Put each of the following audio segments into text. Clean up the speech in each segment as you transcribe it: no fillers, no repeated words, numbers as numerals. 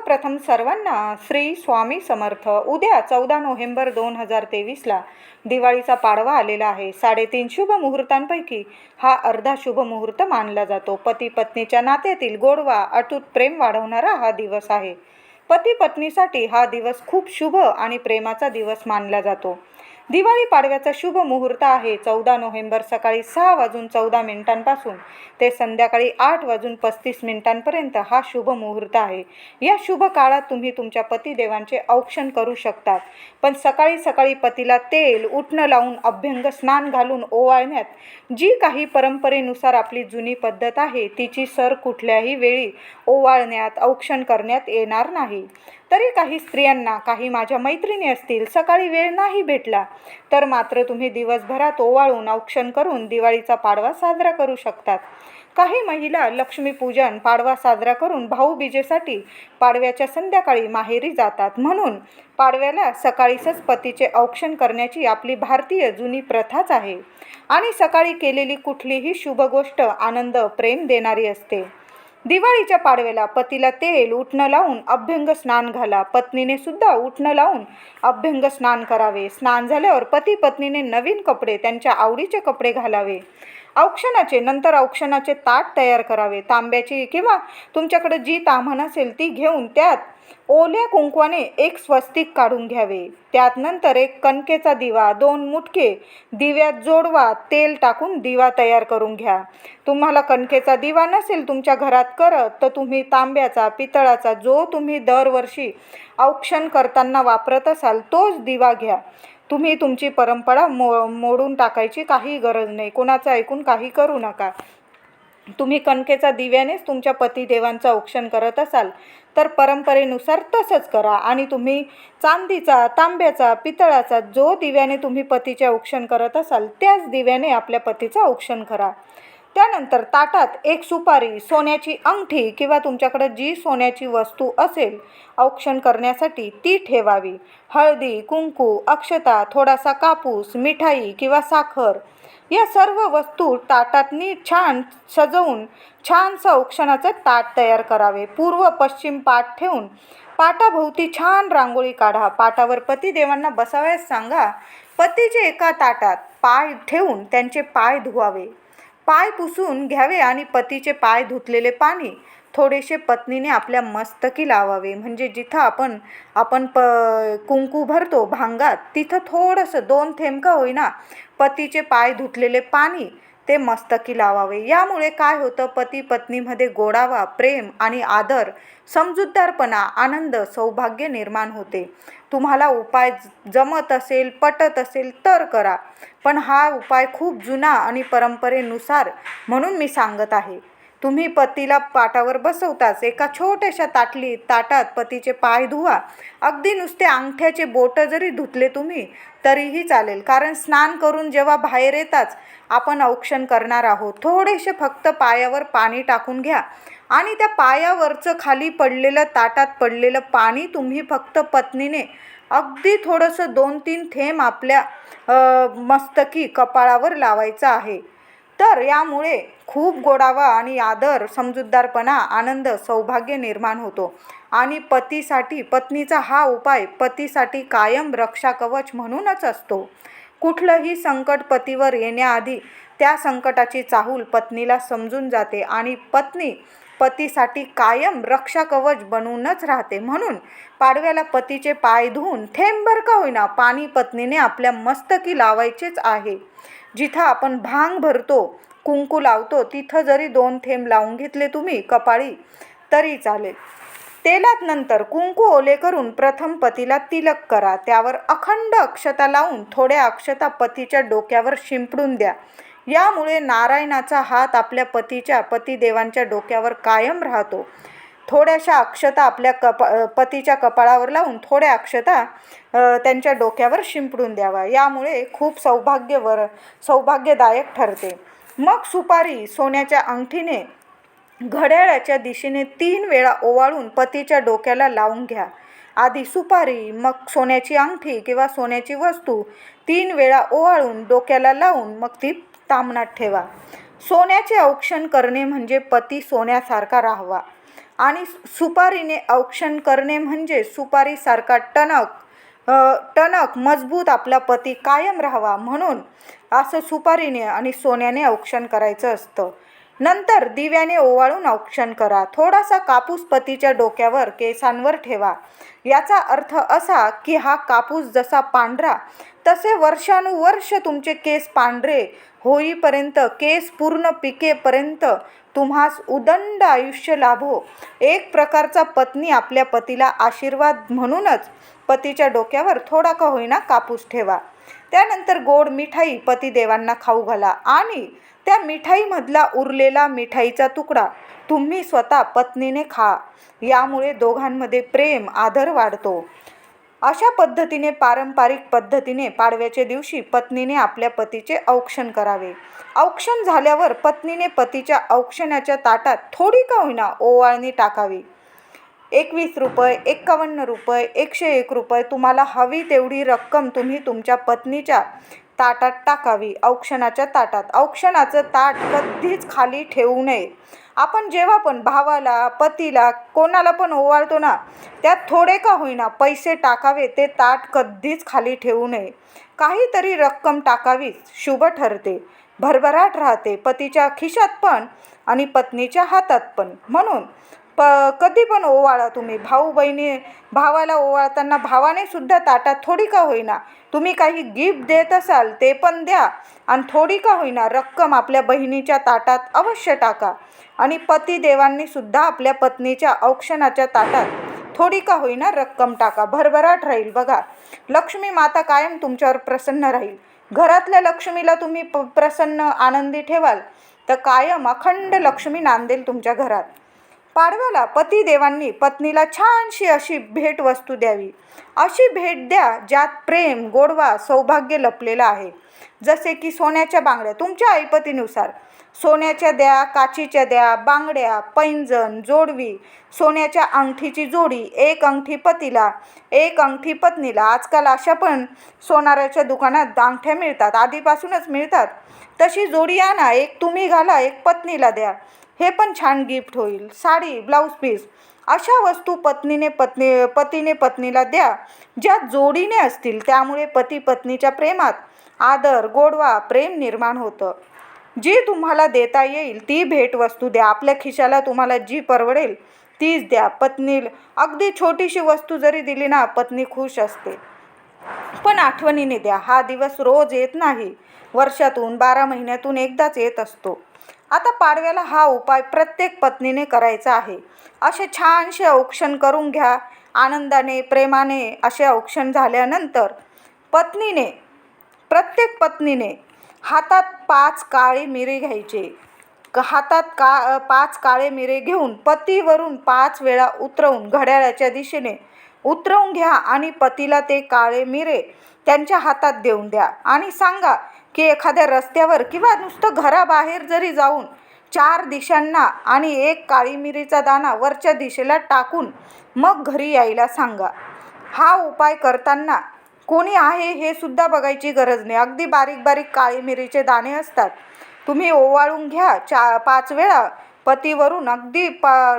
सर्वप्रथम सर्वांना श्री स्वामी समर्थ. उद्या 14 नोव्हेंबर 2023ला दिवाळीचा पाडवा आलेला आहे. 3:30 शुभ मुहूर्तांपैकी हा अर्धा शुभ मुहूर्त मानला जातो. पती पत्नीच्या नात्यातील गोडवा, अतूट प्रेम वाढवणारा हा दिवस आहे. पती पत्नीसाठी हा दिवस खूप शुभ आणि प्रेमाचा दिवस मानला जातो. दिवाळी पाडव्याचा शुभ मुहूर्त आहे 14 नोव्हेंबर सकाळी 6:14 ते संध्याकाळी 8:35 हा शुभ मुहूर्त आहे. या शुभ काळात तुम्ही तुमच्या पतिदेवांचे औक्षण करू शकतात. पण सकाळी सकाळी पतीला तेल, उटणं लावून अभ्यंग स्नान घालून ओवाळण्यात जी काही परंपरेनुसार आपली जुनी पद्धत आहे तिची सर कुठल्याही वेळी ओवाळण्यात, औक्षण करण्यात येणार नाही. तरी काही स्त्रियांना, काही माझ्या मैत्रिणी असतील, सकाळी वेळ नाही भेटला तर मात्र तुम्ही दिवसभरात ओवाळून औक्षण करून दिवाळीचा पाडवा साजरा करू शकतात. काही महिला लक्ष्मीपूजन, पाडवा साजरा करून भाऊबीजेसाठी पाडव्याच्या संध्याकाळी माहेरी जातात. म्हणून पाडव्याला सकाळीच पतीचे औक्षण करण्याची आपली भारतीय जुनी प्रथाच आहे. आणि सकाळी केलेली कुठलीही शुभ गोष्ट आनंद, प्रेम देणारी असते. दिवाळीच्या पाडव्याला पतीला तेल, उटणं लावून अभ्यंग स्नान घाला. पत्नीने सुद्धा उटणं लावून अभ्यंग स्नान करावे. स्नान झाल्यावर पती पत्नीने नवीन कपडे, त्यांच्या आवडीचे कपडे घालावे. नंतर औक्षणाचे ताट तयार करावे. तांब्याची किंवा तुमच्याकडे जी ताम्हण असेल ती घेऊन त्यात ओल्या कुंकवाने एक स्वस्तिक काढून घ्यावे. त्यात नंतर एक कणकेचा दिवा, 2 मुटके दिव्यात जोडवा. तेल टाकून दिवा तयार करून घ्या. तुम्हाला कणकेचा दिवा नसेल तुमच्या घरात करत तर तुम्ही तांब्याचा, पितळाचा जो तुम्ही दरवर्षी औक्षण करताना वापरत असाल तोच दिवा घ्या. तुम्ही तुमची परंपरा मोडून टाकायची काही गरज नाही. कोणाचं ऐकून काही करू नका. तुम्ही कणकेचा दिव्यानेच तुमच्या पतिदेवांचं औक्षण करत असाल तर परंपरेनुसार तसंच करा. आणि तुम्ही चांदीचा, तांब्याचा, पितळाचा जो दिव्याने तुम्ही पतीचे औक्षण करत असाल त्याच दिव्याने आपल्या पतीचं औक्षण करा. त्यानंतर ताटात एक सुपारी, सोन्याची अंगठी किंवा तुमच्याकडे जी सोन्याची वस्तू असेल औक्षण करण्यासाठी ती ठेवावी. हळदी, कुंकू, अक्षता, थोडासा कापूस, मिठाई किंवा साखर या सर्व वस्तू ताटात नीट छान सजवून छानसं औक्षणाचं ताट तयार करावे. पूर्व पश्चिम पाठ ठेवून पाटाभोवती छान रांगोळी काढा. पाटावर पतिदेवांना बसावयास सांगा. पतीचे एका ताटात पाय ठेवून त्यांचे पाय धुवावे. पाय पुसून घ्यावे आणि पतीचे पाय धुतलेले पाणी थोडेसे पत्नीने आपल्या मस्तकी लावावे. म्हणजे जिथं आपण कुंकू भरतो भांगात तिथं थोडंसं 2 थेंब का होईना पतीचे पाय धुतलेले पाणी ते मस्तकी लावावे. यामुळे काय होतं, पती पत्नीमध्ये गोडावा, प्रेम आणि आदर, समजूतदारपणा, आनंद, सौभाग्य निर्माण होते. तुम्हाला उपाय जमत असेल, पटत असेल तर करा. पण हा उपाय खूप जुना आणि परंपरेनुसार म्हणून मी सांगत आहे. तुम्ही पतीला पाटावर बसवताच एका छोट्याशा ताटात पतीचे पाय धुवा. अगदी नुसते अंगठ्याचे बोटं जरी धुतले तुम्ही तरीही चालेल. कारण स्नान करून जेव्हा बाहेर येताच आपण औक्षण करणार आहोत. थोडेसे फक्त पायावर पाणी टाकून घ्या आणि त्या पायावरचं खाली पडलेलं, ताटात पडलेलं पाणी तुम्ही फक्त पत्नीने अगदी थोडंसं 2-3 थेंब आपल्या मस्तकी, कपाळावर लावायचं आहे. तर यामुळे खूप गोडावा आणि आदर, समजूतदारपणा, आनंद, सौभाग्य निर्माण होतो. आणि पत्नीचा हा उपाय पतीसाठी कायम रक्षा कवच म्हणूनच असतो. कुठलंही संकट पतीवर येण्याआधी त्या संकटाची चाहूल पत्नीला समजून जाते आणि पत्नी पतीसाठी कायम रक्षा कवच बनूनच राहते. म्हणून पाडव्याला पतीचे पाय धुवून थेंबभर का होईना पाणी पत्नीने आपल्या मस्तकी लावायचेच आहे. जिथं आपण भांग भरतो, कुंकू लावतो तिथं जरी 2 थेंब लावून घेतले तुम्ही कपाळी तरी चालेल. तेलात नंतर कुंकू ओले करून प्रथम पतीला तिलक करा. त्यावर अखंड अक्षता लावून थोड्या अक्षता पतीच्या डोक्यावर शिंपडून द्या. यामुळे नारायणाचा हात आपल्या पतिदेवांच्या डोक्यावर कायम राहतो. थोड्याशा अक्षता आपल्या पतीच्या कपाळावर लावून थोड्या अक्षता त्यांच्या डोक्यावर शिंपडून द्यावा. यामुळे खूप सौभाग्यदायक ठरते. मग सुपारी सोन्याच्या अंगठीने घड्याळाच्या दिशेने 3 वेळा ओवाळून पतीच्या डोक्याला लावून घ्या. आधी सुपारी, मग सोन्याची अंगठी किंवा सोन्याची वस्तू 3 वेळा ओवाळून डोक्याला लावून मग ती ताम्हणात ठेवा. सोन्याचे औक्षण करणे म्हणजे पती सोन्यासारखा राहावा आणि सुपारीने औक्षण करणे म्हणजे सुपारीसारखा टणक मजबूत आपला पती कायम राहावा म्हणून असं सुपारीने आणि सोन्याने औक्षण करायचं असतं. नंतर दिव्याने ओवाळून औक्षण करा. थोडासा कापूस पतीच्या डोक्यावर केसांवर ठेवा. याचा अर्थ असा की हा कापूस जसा पांढरा तसे वर्षानुवर्ष तुमचे केस पांढरे होईपर्यंत, केस पूर्ण पिकेपर्यंत तुम्हास उदंड आयुष्य लाभो. एक प्रकारचा पत्नी आपल्या पतीला आशीर्वाद म्हणूनच पतीच्या डोक्यावर थोडा का होईना कापूस ठेवा. त्यानंतर गोड मिठाई पतिदेवांना खाऊ घाला आणि त्या मिठाईमधला उरलेला मिठाईचा तुकडा तुम्ही स्वतः पत्नीने खा. यामुळे दोघांमध्ये प्रेम आदर वाढतो. अशा पद्धतीने पारंपरिक पद्धतीने पाडव्याच्या दिवशी पत्नीने आपल्या पतीचे औक्षण करावे. औक्षण झाल्यावर पत्नीने पतीच्या औक्षणाच्या ताटात थोडी का होईना ओवाळणी टाकावी. 21 रुपये, 51 रुपये, 101 रुपये तुम्हाला हवी तेवढी रक्कम तुम्ही तुमच्या पत्नीच्या ताटात टाकावी. औक्षणाच्या ताटात. औक्षणाचं ताट कधीच खाली ठेवू नये. आपण जेव्हा पण भावाला, पतीला, कोणाला पण ओवाळतो ना, त्यात थोडे का होईना पैसे टाकावे. ते ताट कधीच खाली ठेवू नये. काहीतरी रक्कम टाकावीच. शुभ ठरते, भरभराट राहते पतीच्या खिशात पण आणि पत्नीच्या हातात पण. म्हणून कधी पण ओवाळा तुम्ही. भाऊ बहिणी भावाला ओवाळताना भावाने सुद्धा ताटात थोडी का होईना तुम्ही काही गिफ्ट देत असाल ते पण द्या आणि थोडी का होईना रक्कम आपल्या बहिणीच्या ताटात अवश्य टाका. आणि पतिदेवांनी सुद्धा आपल्या पत्नीच्या औक्षणाच्या ताटात थोडी का होईना रक्कम टाका. भरभराट राहील बघा. लक्ष्मी माता कायम तुमच्यावर प्रसन्न राहील. घरातल्या लक्ष्मीला तुम्ही प्रसन्न आनंदी ठेवाल तर कायम अखंड लक्ष्मी नांदेल तुमच्या घरात. पाडव्याला पतिदेवांनी पत्नीला छानशी अशी भेटवस्तू द्यावी. अशी भेट द्या ज्यात प्रेम, गोडवा, सौभाग्य लपलेलं आहे. जसे की सोन्याच्या बांगड्या तुमच्या ऐपतीनुसार सोन्याच्या द्या, काचीच्या द्या, बांगड्या, पैंजण, जोडवी, सोन्याच्या अंगठीची जोडी, एक अंगठी पतीला, एक अंगठी पत्नीला. आजकाल अशा पण सोनाराच्या दुकानात अंगठ्या मिळतात, आधीपासूनच मिळतात. तशी जोडी आणा, एक तुम्ही घाला, एक पत्नीला द्या. हे पण छान गिफ्ट होईल. साडी, ब्लाऊज पीस अशा वस्तू पतीने पत्नीला द्या ज्या जोडीने असतील. त्यामुळे पती पत्नीच्या प्रेमात आदर, गोडवा, प्रेम निर्माण होतं. जी तुम्हाला देता येईल ती भेटवस्तू द्या. आपल्या खिशाला तुम्हाला जी परवडेल तीच द्या. पत्नीला अगदी छोटीशी वस्तू जरी दिली ना, पत्नी खुश असते. पण आठवणीने द्या. हा दिवस रोज येत नाही, वर्षातून 12 महिन्यातून एकदाच येत असतो. आता पाडव्याला हा उपाय प्रत्येक पत्नीने करायचा आहे. असे छानसे औक्षण करून घ्या. आनंदाने, प्रेमाने असे औक्षण झाल्यानंतर प्रत्येक पत्नीने हातात 5 काळे मिरे घ्यायचे. हातात 5 काळे मिरे घेऊन पतीवरून 5 वेळा उतरवून घड्याळाच्या दिशेने उतरवून घ्या आणि पतीला ते काळे मिरे त्यांच्या हातात देऊन द्या आणि सांगा की एखाद्या रस्त्यावर किंवा नुसतं घराबाहेर जरी जाऊन 4 दिशांना आणि 1 काळी मिरीचा दाणा वरच्या दिशेला टाकून मग घरी यायला सांगा. हा उपाय करताना कोणी आहे हे सुद्धा बघायची गरज नाही. अगदी बारीक बारीक काळी मिरीचे दाणे असतात. तुम्ही ओवाळून घ्या 5 वेळा पतीवरून अगदी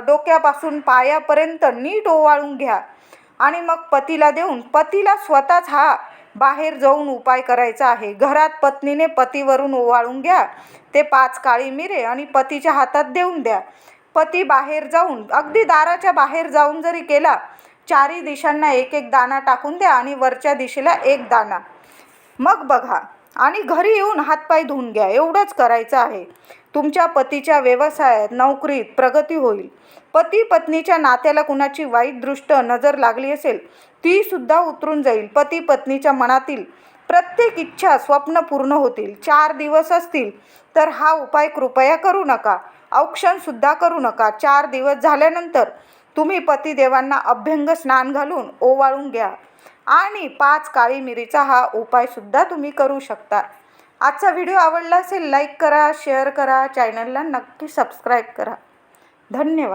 डोक्यापासून पायापर्यंत नीट ओवाळून घ्या आणि मग पतीला देऊन पतीला स्वतःच हा बाहेर जाऊन उपाय करायचा आहे. घरात पत्नीने पतीवरून ओवाळून घ्या ते 5 काळी मिरे आणि पतीच्या हातात देऊन द्या. पती बाहेर जाऊन अगदी दाराच्या बाहेर जाऊन जरी केला 4ही दिशांना 1-1 दाणा टाकून द्या आणि वरच्या दिशेला 1 दाणा. मग बघा आणि घरी येऊन हातपाय धुवून घ्या. एवढंच करायचं आहे. तुमच्या पतीच्या व्यवसायात, नोकरीत प्रगती होईल. पती पत्नीच्या नात्याला कुणाची वाईट दृष्ट नजर लागली असेल ती सुद्धा उतरून जाईल. पती पत्नीच्या मनातील प्रत्येक इच्छा, स्वप्न पूर्ण होतील. 4 दिवस असतील तर हा उपाय कृपया करू नका. औक्षण सुद्धा करू नका. 4 दिवस झाल्यानंतर तुम्ही पतिदेवांना अभ्यंग स्नान घालून ओवाळून घ्या आणि 5 काळी मिरीचा हा उपाय सुद्धा तुम्ही करू शकता. आजचा व्हिडिओ आवडला असेल लाईक करा, शेअर करा, चॅनलला नक्की सबस्क्राईब करा. धन्यवाद.